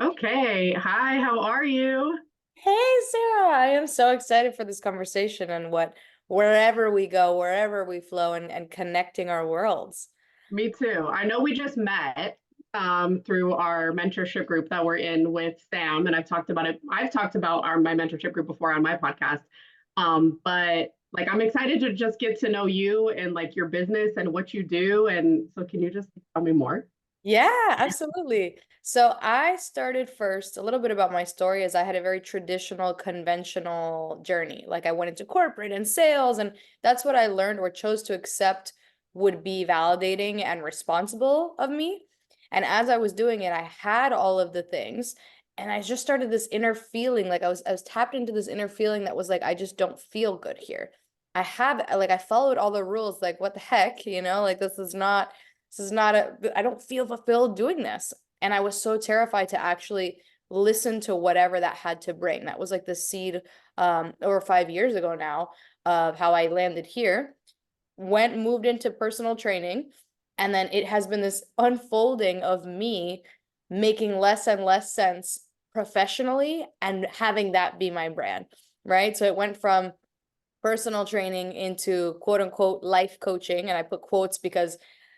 Okay. Hi, how are you? Hey Sarah, I am so excited for this conversation and wherever we go, wherever we flow and connecting our worlds. Me too. I know we just met through our mentorship group that we're in with Sam, and I've talked about it. I've talked about my mentorship group before on my podcast. But like I'm excited to just get to know you and like your business and what you do. And so can you just tell me more? Yeah, absolutely. So I started first, a little bit about my story is I had a very traditional, conventional journey. Like I went into corporate and sales, and that's what I learned or chose to accept would be validating and responsible of me. And as I was doing it, I had all of the things, and I just started this inner feeling, like I was tapped into this inner feeling that was like, I just don't feel good here. I followed all the rules, like what the heck, like I don't feel fulfilled doing this. And I was so terrified to actually listen to whatever that had to bring. That was like the seed over 5 years ago now of how I landed here. Moved into personal training. And then it has been this unfolding of me making less and less sense professionally and having that be my brand, right? So it went from personal training into quote unquote life coaching. And I put quotes because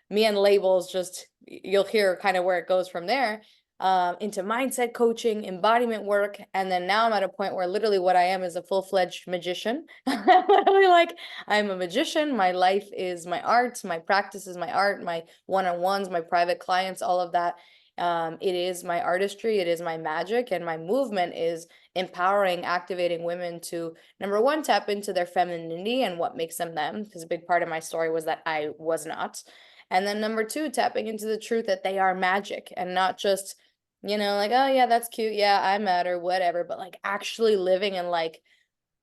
me and labels just, you'll hear kind of where it goes from there, into mindset coaching, embodiment work. And then now I'm at a point where literally what I am is a full-fledged magician. Literally, like, I'm a magician. My life is my art. My practice is my art. My one-on-ones, my private clients, all of that. It is my artistry. It is my magic. And my movement is empowering, activating women to, number one, tap into their femininity and what makes them them, because a big part of my story was that I was not. And then number two, tapping into the truth that they are magic and not just, like, oh yeah, that's cute. Yeah, I matter, whatever. But like actually living in like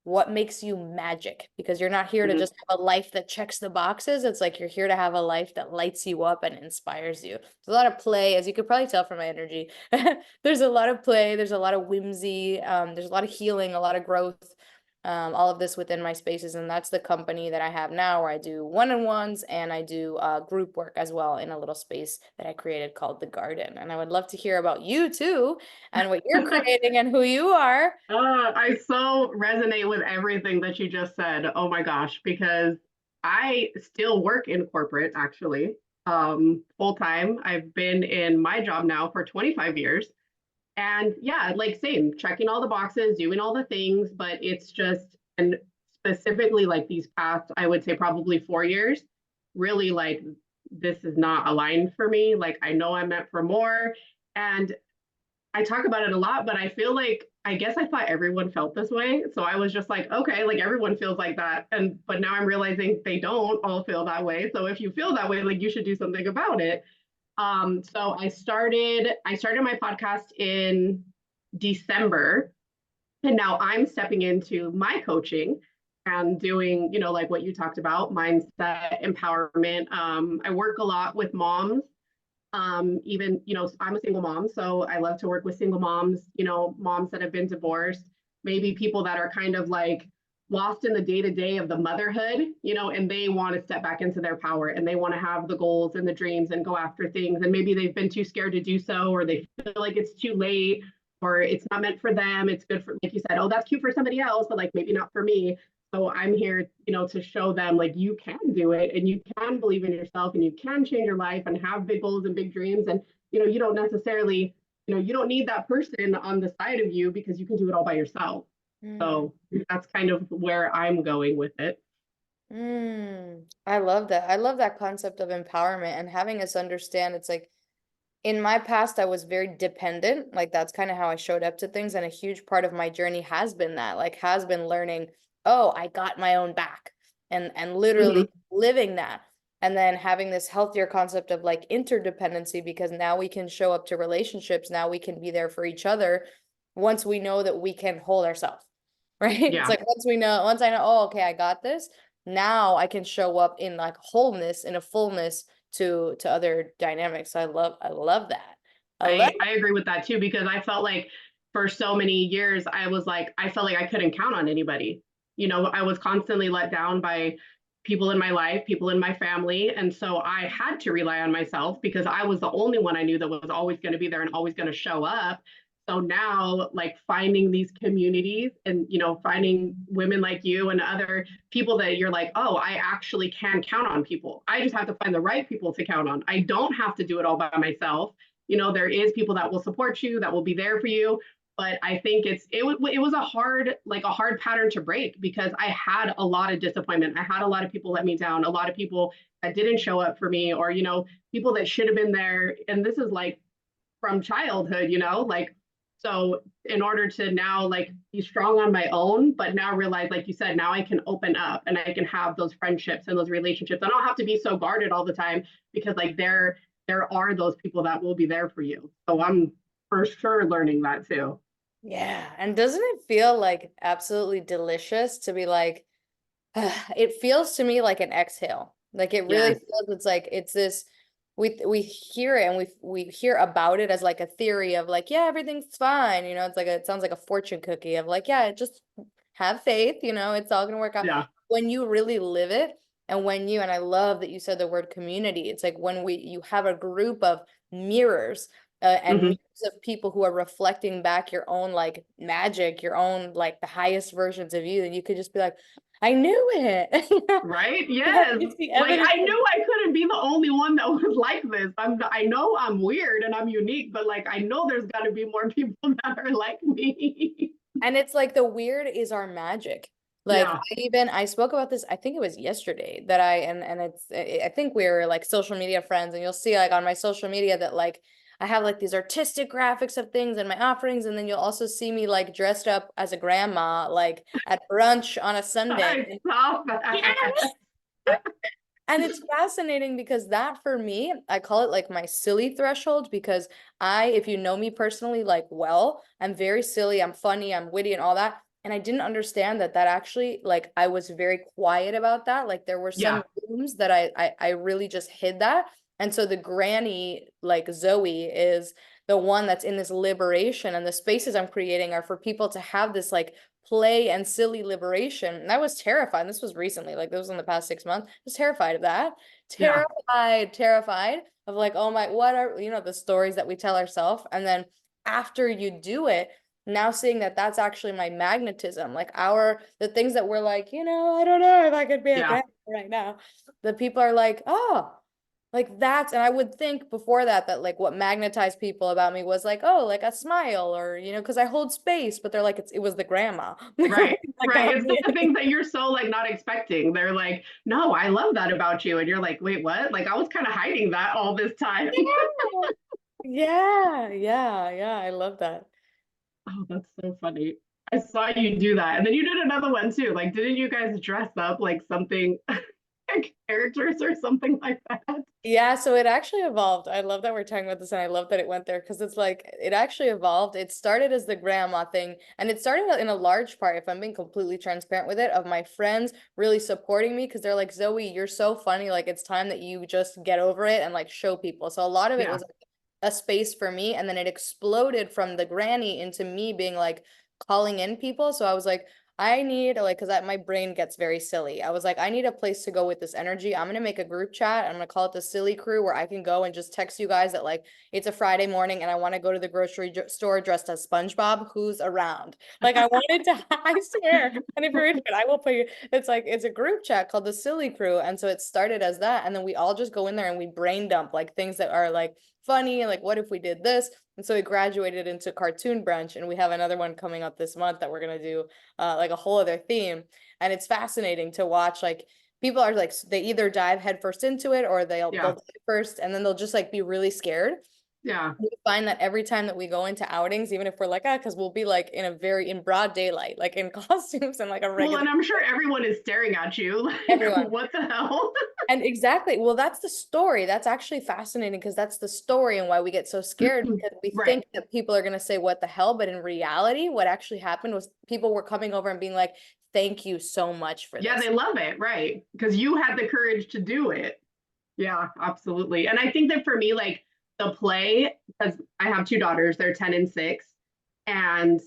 what makes you magic, because you're not here to Mhm. just have a life that checks the boxes. It's like you're here to have a life that lights you up and inspires you. There's a lot of play, as you could probably tell from my energy. There's a lot of play, there's a lot of whimsy, there's a lot of healing, a lot of growth, all of this within my spaces. And that's the company that I have now, where I do one-on-ones and I do group work as well in a little space that I created called The Garden. And I would love to hear about you too and what you're creating and who you are. I so resonate with everything that you just said. Oh my gosh, because I still work in corporate actually, full time. I've been in my job now for 25 years. And yeah, like same, checking all the boxes, doing all the things, but it's just, and specifically like these past, I would say probably 4 years, really like this is not aligned for me. Like I know I'm meant for more. And I talk about it a lot, but I feel like I guess I thought everyone felt this way. So I was just like, okay, like everyone feels like that. And but now I'm realizing they don't all feel that way. So if you feel that way, like you should do something about it. So I started my podcast in December, and now I'm stepping into my coaching and doing, like what you talked about, mindset empowerment. I work a lot with moms, even, I'm a single mom, so I love to work with single moms, moms that have been divorced, maybe people that are kind of like lost in the day to day of the motherhood, and they want to step back into their power and they want to have the goals and the dreams and go after things. And maybe they've been too scared to do so, or they feel like it's too late, or it's not meant for them. It's good for, like you said, oh, that's cute for somebody else, but like maybe not for me. So I'm here, to show them like you can do it and you can believe in yourself and you can change your life and have big goals and big dreams. And, you don't necessarily, you don't need that person on the side of you because you can do it all by yourself. Mm. So that's kind of where I'm going with it. I love that. I love that concept of empowerment and having us understand it's like in my past, I was very dependent. Like that's kind of how I showed up to things. And a huge part of my journey has been that, like, has been learning, oh, I got my own back and Mhm. literally living that. And then having this healthier concept of like interdependency, because now we can show up to relationships. Now we can be there for each other once we know that we can hold ourselves, right? It's Yeah, like once I know, oh, okay, I got this. Now I can show up in like wholeness, in a fullness to other dynamics. I love that. I love I agree with that too, because I felt like for so many years, I felt like I couldn't count on anybody. I was constantly let down by people in my life, people in my family. And so I had to rely on myself because I was the only one I knew that was always going to be there and always going to show up. So now, like, finding these communities and, finding women like you and other people that you're like, oh, I actually can count on people. I just have to find the right people to count on. I don't have to do it all by myself. There is people that will support you, that will be there for you. But I think it was a hard pattern to break, because I had a lot of disappointment. I had a lot of people let me down, a lot of people that didn't show up for me, or people that should have been there. And this is like from childhood, like, so in order to now like be strong on my own, but now realize, like you said, now I can open up and I can have those friendships and those relationships. I don't have to be so guarded all the time, because like there are those people that will be there for you. So I'm for sure learning that too. Yeah. And doesn't it feel like absolutely delicious to be like, it feels to me like an exhale. Like it really Yes. feels, it's like it's this, we hear it and we hear about it as like a theory of like, yeah, everything's fine. It's like it sounds like a fortune cookie of like, yeah, just have faith, it's all gonna work out. Yeah. When you really live it, and and I love that you said the word community. It's like when you have a group of mirrors, and Hmm. mirrors of people who are reflecting back your own like magic, your own like the highest versions of you, and you could just be like, I knew it. Right. Yeah, Yes. it's the Like, evidence I of knew I couldn't be the only one that was like this. I know I'm weird and I'm unique, but like I know there's got to be more people that are like me. And it's like the weird is our magic. Like Yeah. I spoke about this, I think it was yesterday that and it's I think we're like social media friends, and you'll see like on my social media that like I have like these artistic graphics of things and my offerings, and then you'll also see me like dressed up as a grandma like at brunch on a I Sunday. saw Yeah. that. And it's fascinating because that for me, I call it like my silly threshold, because if you know me personally, like, well, I'm very silly, I'm funny, I'm witty and all that. And I didn't understand that actually, like, I was very quiet about that. Like there were some Yeah. rooms that I really just hid that. And so the granny, like Zoe, is the one that's in this liberation, and the spaces I'm creating are for people to have this like play and silly liberation. And I was terrified. This was recently, like this was in the past 6 months. I was terrified of that. Yeah. Terrified of like, oh my, what are, the stories that we tell ourselves. And then after you do it, now seeing that that's actually my magnetism, like the things that we're like, I don't know if I could be a Yeah. grandma right now. The people are like, oh, like and I would think before that like what magnetized people about me was like, oh, like a smile, or because I hold space, but they're like, it was the grandma. Right. That Right. got It's me. the things that you're so like not expecting. They're like, no, I love that about you. And you're like, wait, what? Like I was kind of hiding that all this time. Yeah, yeah, yeah. I love that. Oh, that's so funny. I saw you do that. And then you did another one too. Like, didn't you guys dress up like something, like characters or something like that? Yeah, so it actually evolved. I love that we're talking about this, and I love that it went there because it's like it actually evolved. It started as the grandma thing, and it started in a large part, if I'm being completely transparent with it, of my friends really supporting me because they're like, Zoe, you're so funny. Like it's time that you just get over it and like show people. So a lot of it Yeah. was like, a space for me, and then it exploded from the granny into me being like calling in people. So I was like, I need like, because my brain gets very silly. I was like, I need a place to go with this energy. I'm gonna make a group chat. I'm gonna call it the silly crew, where I can go and just text you guys that like it's a Friday morning and I want to go to the grocery store dressed as SpongeBob. Who's around? Like I wanted to, I swear. And if you're into it, I will put you. It's like it's a group chat called the silly crew, and so it started as that, and then we all just go in there and we brain dump like things that are like funny and like what if we did this, and so it graduated into cartoon brunch, and we have another one coming up this month that we're gonna do like a whole other theme. And it's fascinating to watch. Like people are like, they either dive headfirst into it, or they'll Yeah. dive first, and then they'll just like be really scared. Yeah. We find that every time that we go into outings, even if we're like, because we'll be like in broad daylight, like in costumes and like a Well, regular, and I'm sure everyone is staring at you like, everyone. what the hell? And exactly. Well, that's the story. That's actually fascinating because that's the story and why we get so scared, because we Right. think that people are going to say, what the hell? But in reality, what actually happened was people were coming over and being like, thank you so much for Yeah, this. they love it. Right. Because you had the courage to do it. Yeah, absolutely. And I think that for me, like the play, because I have two daughters, they're 10 and 6. And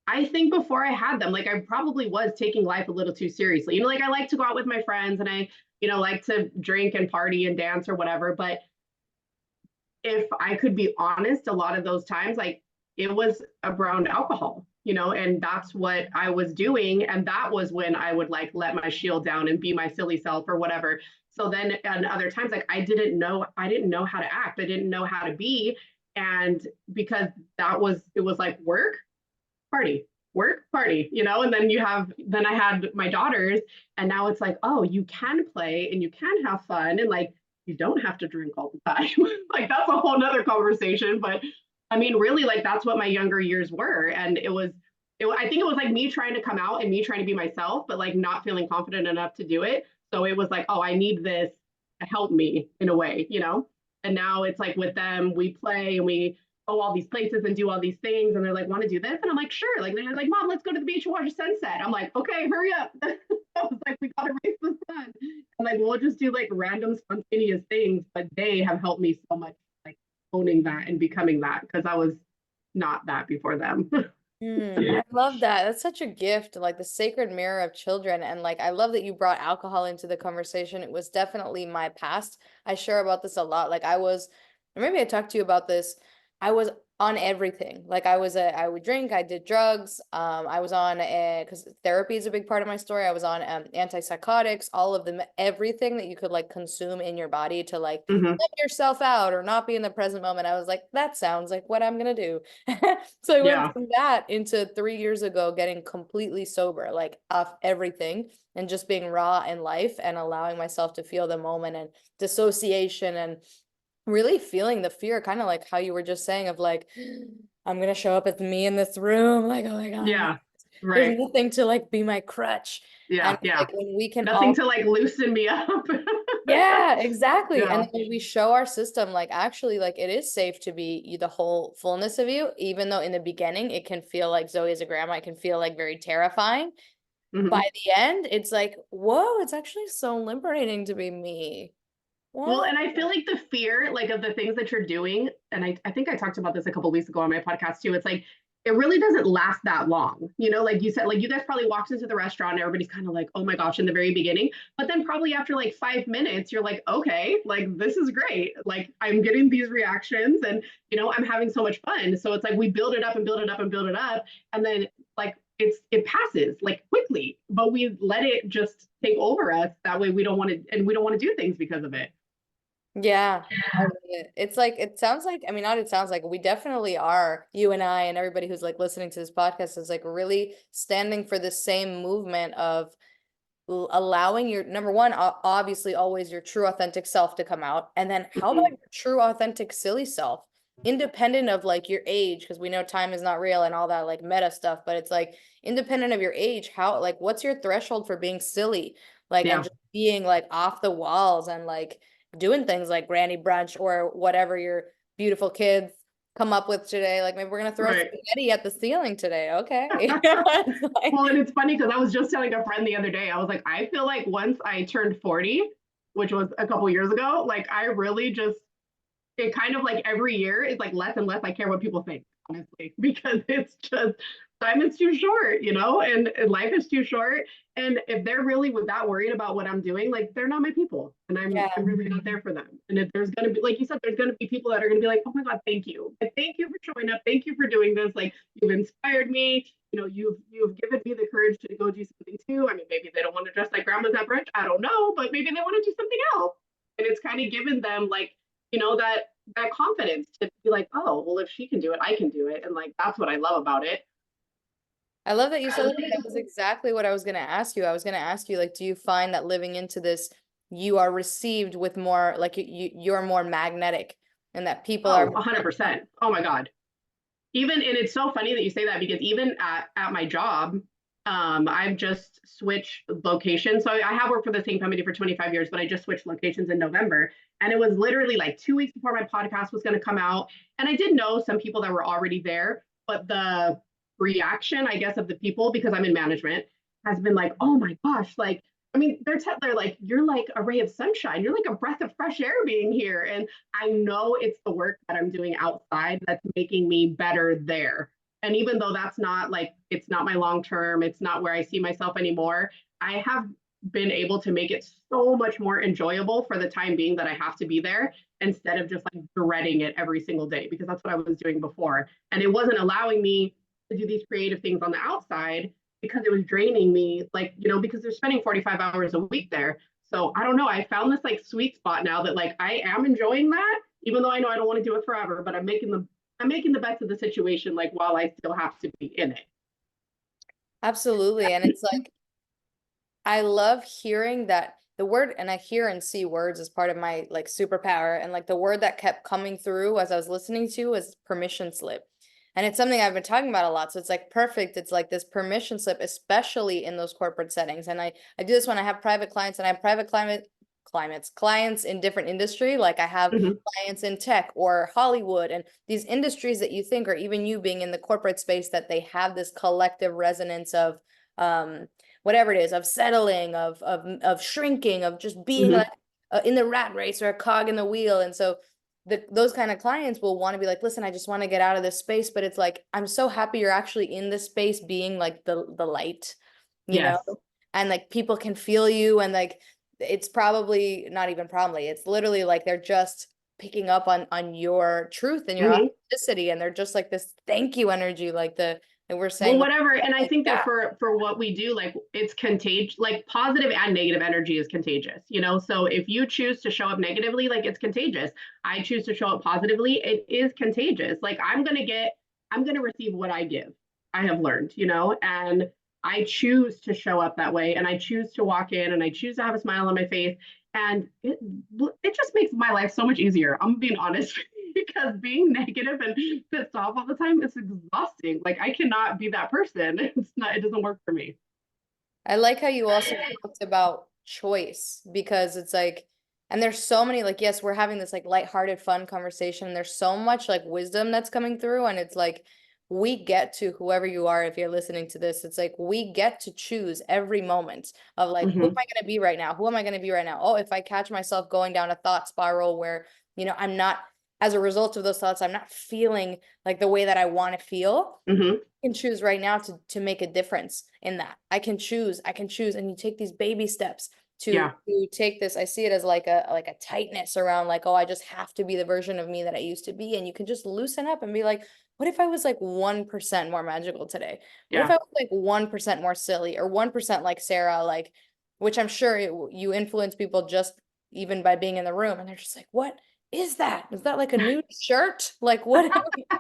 I think before I had them, like I probably was taking life a little too seriously. Like I like to go out with my friends and I, like to drink and party and dance or whatever. But if I could be honest, a lot of those times, like it was around alcohol, and that's what I was doing. And that was when I would like let my shield down and be my silly self or whatever. So then and other times, like I didn't know how to act. I didn't know how to be. And because it was like party, work, party, and then I had my daughters, and now it's like, oh, you can play and you can have fun, and like, you don't have to drink all the time. Like, that's a whole nother conversation. But I mean, really, like, that's what my younger years were. And I think it was like me trying to come out and me trying to be myself, but like not feeling confident enough to do it. So it was like, oh, I need this to help me in a way. And now it's like with them, we play and we go all these places and do all these things. And they're like, want to do this? And I'm like, sure. Like, they're like, Mom, let's go to the beach and watch a sunset. I'm like, okay, hurry up. I was like, we got to race the sun. And like, we'll just do like random spontaneous things. But they have helped me so much, like owning that and becoming that, because I was not that before them. I love that. That's such a gift, like the sacred mirror of children. And like, I love that you brought alcohol into the conversation. It was definitely my past. I share about this a lot. Like, or maybe I talked to you about this. I was on everything. Like, I would drink, I did drugs. I was on because therapy is a big part of my story. I was on antipsychotics, all of them, everything that you could like consume in your body to like Mhm. let yourself out or not be in the present moment. I was like, that sounds like what I'm gonna do. So I went Yeah. from that into 3 years ago getting completely sober, like off everything and just being raw in life and allowing myself to feel the moment and dissociation and really feeling the fear, kind of like how you were just saying of like, I'm gonna show up as me in this room, like, oh my God, Yeah. there's Right. nothing to like be my crutch. And Yeah. it's Yeah. like when we can Nothing all, to like loosen me up. yeah, exactly. And Yeah. then when we show our system, like actually, like it is safe to be the whole fullness of you, even though in the beginning it can feel like Zoe as a grandma, it can feel like very terrifying. By Mhm. the end, it's like, whoa, it's actually so liberating to be me. Well, What? and I feel like the fear, like of the things that you're doing, and I think I talked about this a couple of weeks ago on my podcast too. It's like it really doesn't last that long. Like you said, like you guys probably walked into the restaurant and everybody's kind of like, oh my gosh, in the very beginning. But then probably after like 5 minutes, you're like, okay, like this is great. Like I'm getting these reactions and I'm having so much fun. So it's like we build it up and build it up and build it up. And then like it passes like quickly, but we let it just take over us. That way we don't want to, and we don't want to do things because of it. Yeah, I love it. It's like it sounds like, I mean, not it sounds like, we definitely are, you and I and everybody who's like listening to this podcast is like really standing for the same movement of allowing your number one, obviously always your true authentic self to come out. And then how about Mhm. your true authentic silly self, independent of like your age, because we know time is not real and all that like meta stuff, but it's like independent of your age, how like what's your threshold for being silly? Like and Yeah. just being like off the walls and like doing things like granny brunch or whatever your beautiful kids come up with today. Like maybe we're gonna throw Right. spaghetti at the ceiling today. Okay. It's like, Well, and it's funny because I was just telling a friend the other day, I was like, I feel like once I turned 40, which was a couple years ago, like I really just, it kind of like every year is like less and less I care what people think, honestly, because it's just time is too short, and life is too short. And if they're really with that worried about what I'm doing, like they're not my people. And I'm yeah. really not there for them. And if there's gonna be, like you said, there's gonna be people that are gonna be like, oh my God, thank you. Like, thank you for showing up. Thank you for doing this. Like you've inspired me. You've given me the courage to go do something too. I mean, maybe they don't want to dress like grandma's at brunch. I don't know, but maybe they want to do something else. And it's kind of given them like, that confidence to be like, oh, well, if she can do it, I can do it. And like that's what I love about it. I love that you said that. That was exactly what I was going to ask you. I was going to ask you, like, do you find that living into this, you are received with more, like, you're more magnetic and that people Oh, are, 100%. Oh my God. Even, and it's so funny that you say that, because even at my job, I've just switched locations. So I have worked for the same company for 25 years, but I just switched locations in November. And it was literally like 2 weeks before my podcast was going to come out. And I did know some people that were already there, but the reaction, I guess, of the people, because I'm in management, has been like, oh my gosh, like, I mean, they're like, you're like a ray of sunshine. You're like a breath of fresh air being here. And I know it's the work that I'm doing outside that's making me better there. And even though that's not like, it's not my long term, it's not where I see myself anymore, I have been able to make it so much more enjoyable for the time being that I have to be there instead of just like dreading it every single day, because that's what I was doing before. And it wasn't allowing me to do these creative things on the outside because it was draining me, like, because they're spending 45 hours a week there. So I don't know. I found this like sweet spot now that like I am enjoying that, even though I know I don't want to do it forever, but I'm making the best of the situation, like while I still have to be in it. Absolutely. And it's like, I love hearing that the word, and I hear and see words as part of my like superpower. And like the word that kept coming through as I was listening to was permission slip. And it's something I've been talking about a lot. So it's like perfect. It's like this permission slip, especially in those corporate settings. And I do this when I have private clients, and I have private clients in different industry. Like I have Mhm. clients in tech or Hollywood and these industries that you think, or even you being in the corporate space, that they have this collective resonance of um whatever it is, of settling, of shrinking, of just being Mhm. like in the rat race or a cog in the wheel. And so those kind of clients will want to be like, listen, I just want to get out of this space. But it's like, I'm so happy you're actually in this space being like the light, you know, Yes. and like people can feel you. And like, it's probably not even probably, it's literally like they're just picking up on your truth and your Mhm. authenticity. And they're just like this thank you energy, like and we're Well, saying, whatever. And I like, think that yeah. for what we do, like it's contagious, like positive and negative energy is contagious. So if you choose to show up negatively, like it's contagious. I choose to show up positively, it is contagious. Like I'm gonna receive what I give. I have learned, and I choose to show up that way, and I choose to walk in, and I choose to have a smile on my face, and it just makes my life so much easier. I'm being honest. Because being negative and pissed off all the time is exhausting. Like I cannot be that person. It doesn't work for me. I like how you also talked about choice, because it's like, and there's so many, like, yes, we're having this like lighthearted, fun conversation. And there's so much like wisdom that's coming through. And it's like, we get to, whoever you are, if you're listening to this, it's like, we get to choose every moment of like, who am Mm-hmm. I going to be right now? Who am I going to be right now? Oh, if I catch myself going down a thought spiral where, I'm not, as a result of those thoughts, I'm not feeling like the way that I want to feel. Mm-hmm. Can choose right now to make a difference in that. I can choose, and you take these baby steps to Yeah. to take this. I see it as like a tightness around like, oh, I just have to be the version of me that I used to be. And you can just loosen up and be like, what if I was like 1% more magical today? What if Yeah. I was like 1% more silly, or 1% like Sarah, like, which I'm sure you influence people just even by being in the room, and they're just like, what is that? Is that like a new shirt? Like, what are you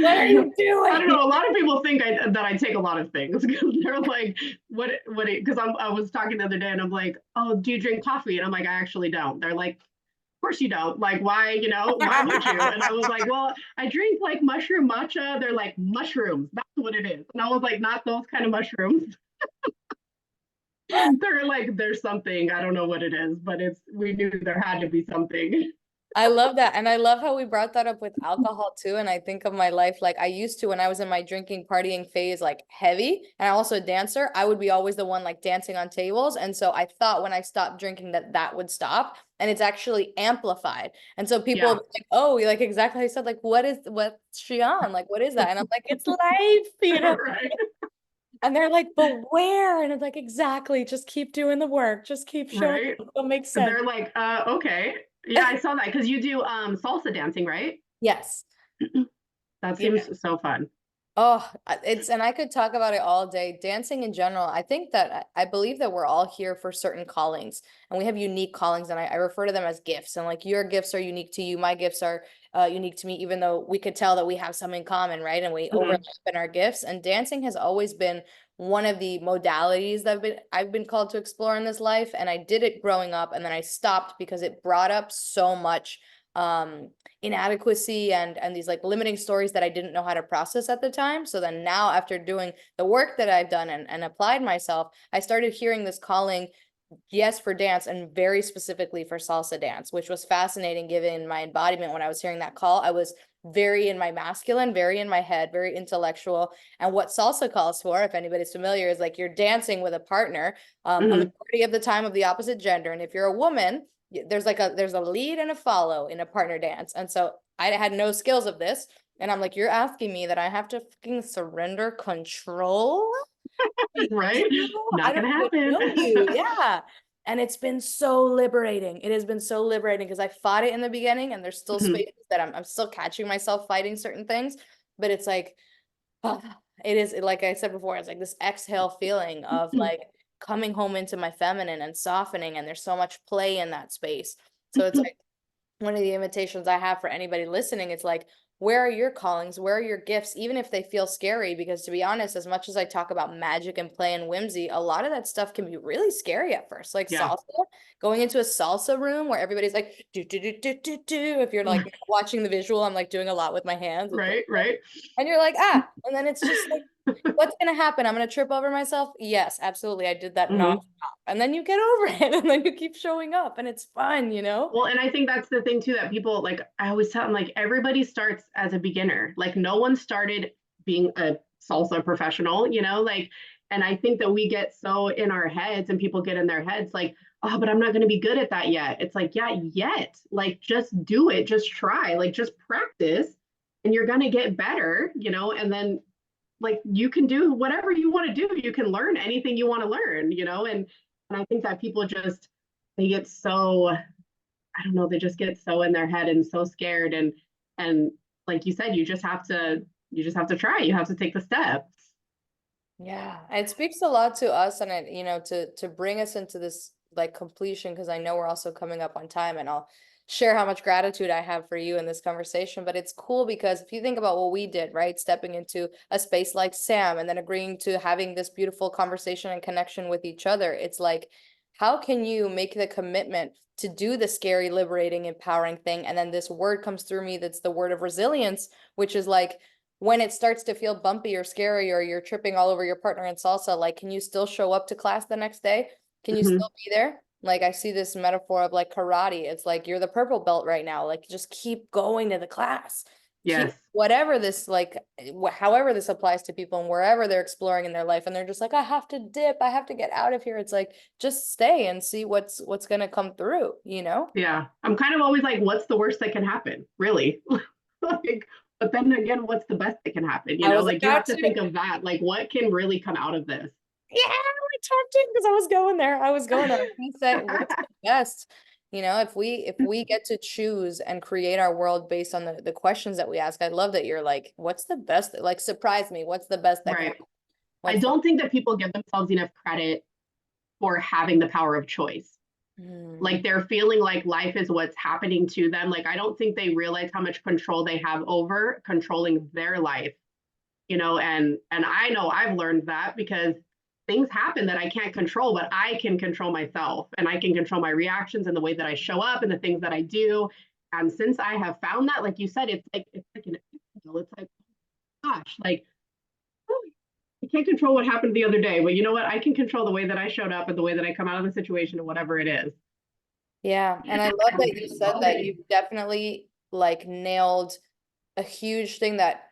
I don't doing? know. A lot of people think that I take a lot of things because they're like, what? Because I was talking the other day and I'm like, oh, do you drink coffee? And I'm like, I actually don't. They're like, of course you don't. Like, why? Why would you? And I was like, well, I drink like mushroom matcha. They're like mushrooms. That's what it is. And I was like, not those kind of mushrooms. They're like, there's something. I don't know what it is, but we knew there had to be something. I love that. And I love how we brought that up with alcohol too. And I think of my life, like I used to, when I was in my drinking, partying phase, like heavy, and I'm also a dancer, I would be always the one like dancing on tables. And so I thought when I stopped drinking that would stop, and it's actually amplified. And so people will Yeah. be like, oh, like exactly how you said, like, what's she on? Like, what is that? And I'm like, it's life. Right. And they're like, but where? And it's like, exactly, just keep doing the work. Just keep showing Right. up. It'll make sense. They're like, okay. Yeah, I saw that because you do salsa dancing, right? Yes. That Yeah. seems so fun. Oh, and I could talk about it all day. Dancing in general, I think that I believe that we're all here for certain callings, and we have unique callings, and I refer to them as gifts. And like your gifts are unique to you, my gifts are unique to me, even though we could tell that we have some in common, right? And we overlap Mhm. in our gifts. And dancing has always been one of the modalities that I've been called to explore in this life. And I did it growing up, and then I stopped because it brought up so much um inadequacy and these like limiting stories that I didn't know how to process at the time. So then now, after doing the work that I've done and applied myself, I started hearing this calling, yes, for dance, and very specifically for salsa dance, which was fascinating given my embodiment. When I was hearing that call, I was very in my masculine, very in my head, very intellectual. And what salsa calls for, if anybody's familiar, is like you're dancing with a partner, a Mhm. majority of the time of the opposite gender. And if you're a woman, there's a lead and a follow in a partner dance. And so I had no skills of this. And I'm like, you're asking me that I have to fucking surrender control? Right? I Not don't gonna even happen. know you. Yeah. And it's been so liberating. It has been so liberating because I fought it in the beginning and there's still Mhm. spaces that I'm still catching myself fighting certain things. But it's like, it is like I said before, it's like this exhale feeling of like coming home into my feminine and softening. And there's so much play in that space. So it's like, one of the invitations I have for anybody listening, it's like, where are your callings? Where are your gifts? Even if they feel scary, because to be honest, as much as I talk about magic and play and whimsy, a lot of that stuff can be really scary at first. Like Yeah. salsa, going into a salsa room where everybody's like, do, do, do, do, do, do. If you're like watching the visual, I'm like doing a lot with my hands. It's like, Right, right. and you're like, ah, and then it's just like, what's gonna happen? I'm gonna trip over myself. Yes, absolutely. I did that nonstop. Mhm. And then you get over it and then you keep showing up and it's fun, you know? Well, and I think that's the thing too that people like, I always tell them, like, everybody starts as a beginner. Like, no one started being a salsa professional, like, and I think that we get so in our heads and people get in their heads like, oh, but I'm not going to be good at that yet. It's like, yeah, yet. Like, just do it, just try, like, just practice, and you're going to get better, and then like you can do whatever you want to do. You can learn anything you want to learn, and I think that people just they get so I don't know, they just get so in their head and so scared and like you said, you just have to try. You have to take the steps. Yeah, it speaks a lot to us and it, to bring us into this like completion because I know we're also coming up on time and I'll share how much gratitude I have for you in this conversation. But it's cool because if you think about what we did, right? Stepping into a space like Sam and then agreeing to having this beautiful conversation and connection with each other, it's like, how can you make the commitment to do the scary, liberating, empowering thing? And then this word comes through me that's the word of resilience, which is like when it starts to feel bumpy or scary or you're tripping all over your partner in salsa, like, can you still show up to class the next day? Can you Hmm. still be there? Like, I see this metaphor of like karate. It's like you're the purple belt right now. Like, just keep going to the class. Keep Yes. whatever this, like, however this applies to people and wherever they're exploring in their life. And they're just like, I have to dip. I have to get out of here. It's like, just stay and see what's going to come through, you know? Yeah. I'm kind of always like, what's the worst that can happen? Really? Like, but then again, what's the best that can happen? I was Like you have about to to. think of that. Like, what can really come out of this? Yeah, we talked it because I was going there. I was going there. He said, "What's the best?" If we get to choose and create our world based on the questions that we ask, I love that you're like, "What's the best?" Like, surprise me. What's the best that can Right. happen? I What's the don't think that people give themselves enough credit for having the power of choice. Mm, Like they're feeling like life is what's happening to them. Like I don't think they realize how much control they have over controlling their life, and I know I've learned that because things happen that I can't control, but I can control myself and I can control my reactions and the way that I show up and the things that I do. And since I have found that, like you said, it's like it's like, gosh, like I can't control what happened the other day, but you know what? I can control the way that I showed up and the way that I come out of the situation and whatever it is. yeah, and I love that you said that you definitely like nailed a huge thing that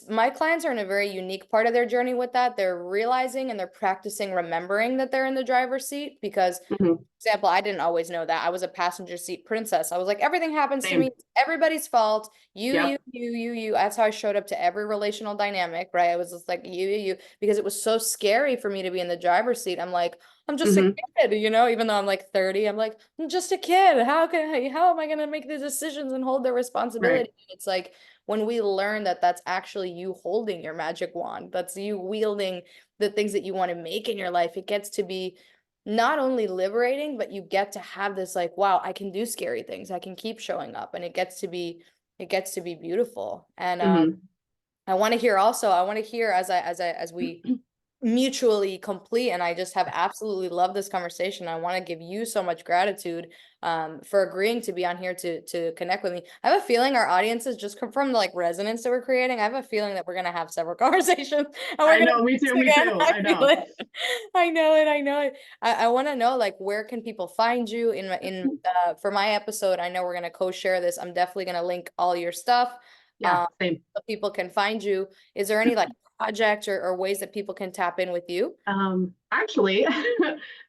my clients are in a very unique part of their journey with that. They're realizing and they're practicing remembering that they're in the driver's seat because, Mhm. for example, I didn't always know that. I was a passenger seat princess. I was like, everything happens to me. Same. It's everybody's fault. You, you, Yep. you, you, you. That's how I showed up to every relational dynamic, right? I was just like, you, because it was so scary for me to be in the driver's seat. I'm like, I'm just a Hmm. kid, even though I'm like 30, I'm like, I'm just a kid. How am I going to make the decisions and hold the Right. responsibility? It's like, when we learn that that's actually you holding your magic wand, that's you wielding the things that you want to make in your life, it gets to be not only liberating, but you get to have this like, wow, I can do scary things. I can keep showing up and it gets to be beautiful. And Hmm. I want to hear as we mutually complete and I just have absolutely loved this conversation. I want to give you so much gratitude for agreeing to be on here to connect with me. I have a feeling our audiences just come from like resonance that we're creating. I have a feeling that we're going to have several conversations and we're I going to know. do Me this too. Me again. too. I I feel know. it. I know it. I know it. I want to know like where can people find you in for my episode. I know we're going to co-share this. I'm definitely going to link all your stuff Yeah. Same. so people can find you. Is there any like projects or ways that people can tap in with you? Actually,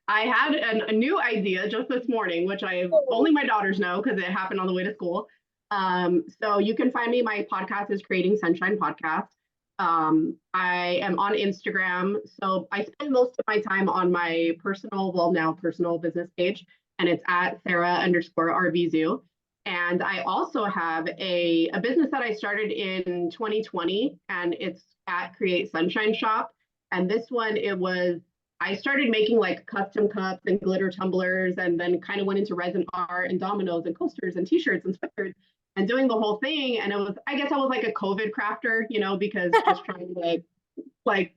I had a new idea just this morning, which only my daughters know because it happened on the way to school. So you can find me. My podcast is Creating Sunshine Podcast. I am on Instagram. So I spend most of my time on my personal, well, now personal business page, and it's at Sarah_Arvizu. And I also have a business that I started in 2020, and it's at Create Sunshine Shop. And this one, I started making like custom cups and glitter tumblers, and then kind of went into resin art and dominoes and coasters and t-shirts and sweaters and doing the whole thing. And I guess I was like a COVID crafter, because just trying to like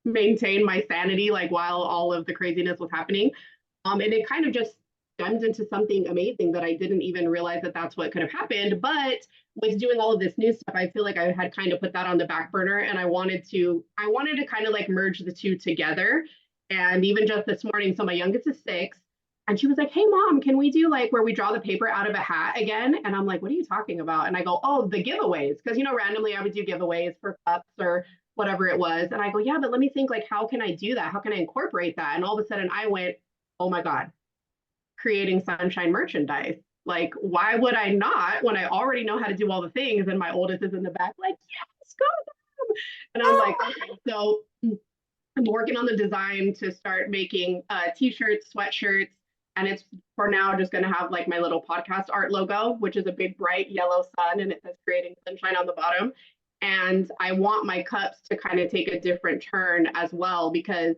maintain my sanity, like while all of the craziness was happening. And it kind of just stemmed into something amazing that I didn't even realize that that's what could have happened. But with doing all of this new stuff, I feel like I had kind of put that on the back burner, and I wanted to kind of like merge the two together. And even just this morning, so my youngest is 6, and she was like, "Hey mom, can we do like where we draw the paper out of a hat again?" And I'm like, "What are you talking about?" And I go, "Oh, the giveaways." Because randomly I would do giveaways for cups or whatever it was. And I go, "Yeah, but let me think, like, how can I do that? How can I incorporate that?" And all of a sudden I went, "Oh my God, creating sunshine merchandise. Like, why would I not when I already know how to do all the things?" And my oldest is in the back, like, "Yes, go." And I'm like, okay, so I'm working on the design to start making t-shirts, sweatshirts, and it's for now just going to have like my little podcast art logo, which is a big bright yellow sun, and it says "Creating Sunshine" on the bottom. And I want my cups to kind of take a different turn as well, because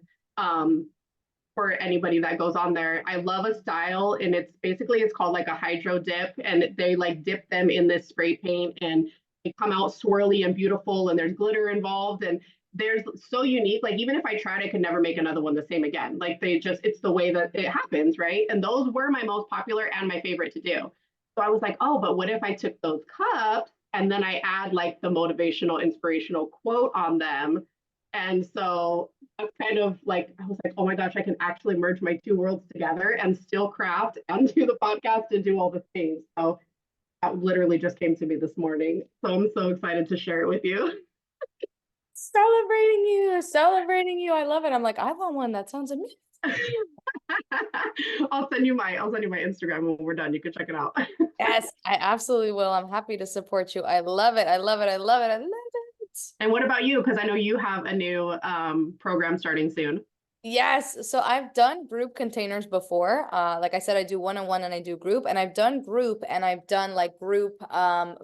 for anybody that goes on there, I love a style, and it's called like a hydro dip, and they like dip them in this spray paint, and they come out swirly and beautiful, and there's glitter involved, and there's so unique. Like, even if I tried, I could never make another one the same again. Like, it's the way that it happens, right? And those were my most popular and my favorite to do. So I was like, oh, but what if I took those cups and then I add like the motivational, inspirational quote on them? And so that's kind of like, I was like, oh my gosh, I can actually merge my two worlds together and still craft and do the podcast and do all the things. So that literally just came to me this morning. So I'm so excited to share it with you. Celebrating you. I love it. I'm like, I want one. That sounds amazing. I'll send you my Instagram when we're done. You can check it out. Yes, I absolutely will. I'm happy to support you. I love it. I love it. I love it. I love it. And what about you? Because I know you have a new program starting soon. Yes, so I've done group containers before. Like I said, I do one-on-one and I do group, and I've done group and I've done like group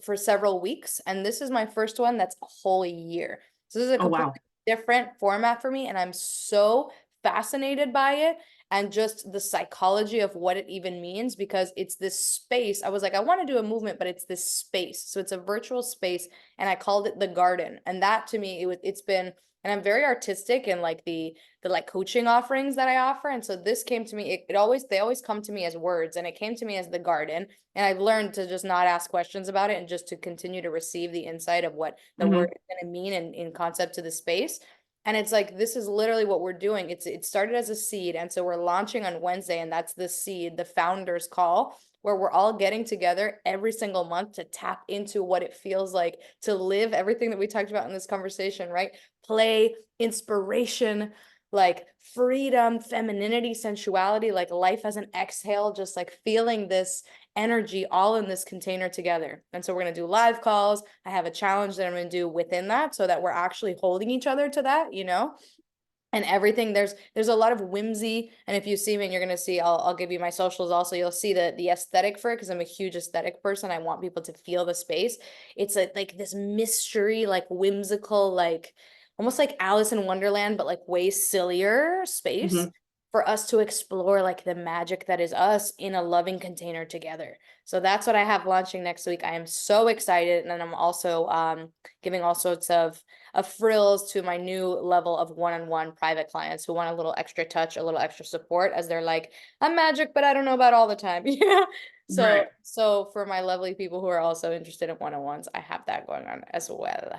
for several weeks. And this is my first one that's a whole year. So this is a Oh wow. completely different format for me, and I'm so fascinated by it and just the psychology of what it even means, because it's this space. I was like, I want to do a movement, but it's this space. So it's a virtual space, and I called it the garden. And that to me, it's been, and I'm very artistic in like the like coaching offerings that I offer. And so this came to me, they always come to me as words, and it came to me as the garden. And I've learned to just not ask questions about it and just to continue to receive the insight of what the word is going to mean in concept to the space. And it's like, this is literally what we're doing. It started as a seed. And so we're launching on Wednesday, and that's the seed, the founders call, where we're all getting together every single month to tap into what it feels like to live everything that we talked about in this conversation, right? Play, inspiration, like freedom, femininity, sensuality, like life as an exhale, just like feeling this energy all in this container together. And so we're going to do live calls. I have a challenge that I'm going to do within that, so that we're actually holding each other to that, and everything. There's a lot of whimsy, and if you see me, and you're gonna see, I'll give you my socials also, you'll see the aesthetic for it, because I'm a huge aesthetic person. I want people to feel the space. It's like this mystery, like whimsical, like almost like Alice in Wonderland, but like way sillier space Mm-hmm. for us to explore like the magic that is us in a loving container together. So that's what I have launching next week. I am so excited, and then I'm also giving all sorts of frills to my new level of one-on-one private clients who want a little extra touch, a little extra support, as they're like, I'm magic, but I don't know about all the time. Yeah. So, Right. so for my lovely people who are also interested in one-on-ones, I have that going on as well.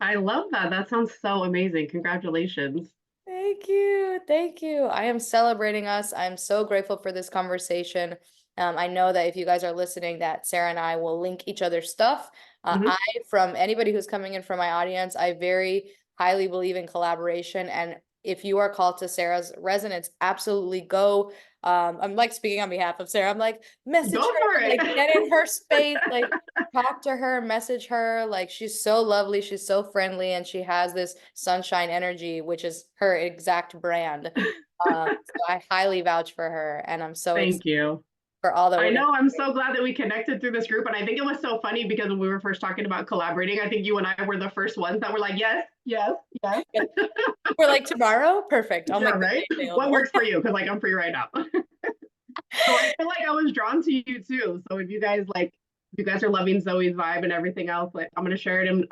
I love that. That sounds so amazing. Congratulations. Thank you. Thank you. I am celebrating us. I'm so grateful for this conversation. I know that if you guys are listening, that Sarah and I will link each other's stuff. Mhm. From anybody who's coming in from my audience, I very highly believe in collaboration. And if you are called to Sarah's resonance, absolutely go. I'm like speaking on behalf of Sarah. I'm like, message Go her, for like it. get in her space, like talk to her, message her. Like, she's so lovely, she's so friendly, and she has this sunshine energy, which is her exact brand. So I highly vouch for her, and I'm so excited Thank you. for all that I we're gonna know. I'm do. so glad that we connected through this group. And I think it was so funny because when we were first talking about collaborating, I think you and I were the first ones that were like, yes, yes, yes. We're like, tomorrow? Perfect. I'll Yeah, make the right. day What available. works for you? Because like I'm free right now. So I feel like I was drawn to you too. So if you guys like, if you guys are loving Zoe's vibe and everything else, like I'm gonna share it in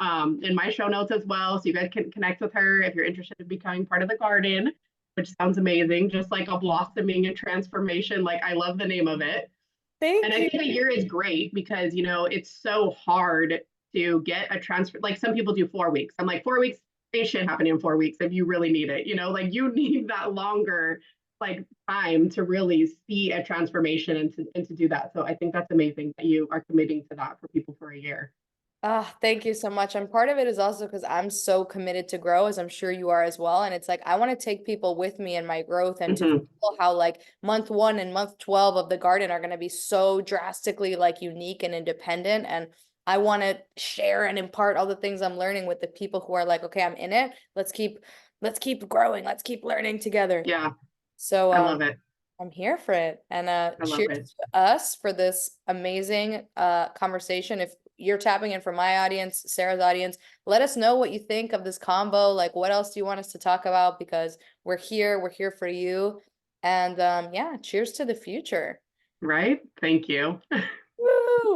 my show notes as well, so you guys can connect with her if you're interested in becoming part of the garden, which sounds amazing. Just like a blossoming and transformation. Like I love the name of it. And Thank I you. think a year is great because it's so hard to get a transfer. Like some people do 4 weeks. I'm like 4 weeks, ain't shit happening in 4 weeks if you really need it. Like you need that longer like time to really see a transformation and to do that. So I think that's amazing that you are committing to that for people for a year. Ah, thank you so much. And part of it is also because I'm so committed to grow, as I'm sure you are as well. And it's like I want to take people with me in my growth and to Mhm. feel how like month 1 and month 12 of the garden are going to be so drastically like unique and independent. And I want to share and impart all the things I'm learning with the people who are like, okay, I'm in it. Let's keep growing. Let's keep learning together. Yeah, So I love it. I'm here for it. And I love cheers it. to us for this amazing conversation. If you're tapping in for my audience, Sarah's audience, let us know what you think of this combo. Like, what else do you want us to talk about? Because we're here for you. And yeah, cheers to the future. Right? Thank you.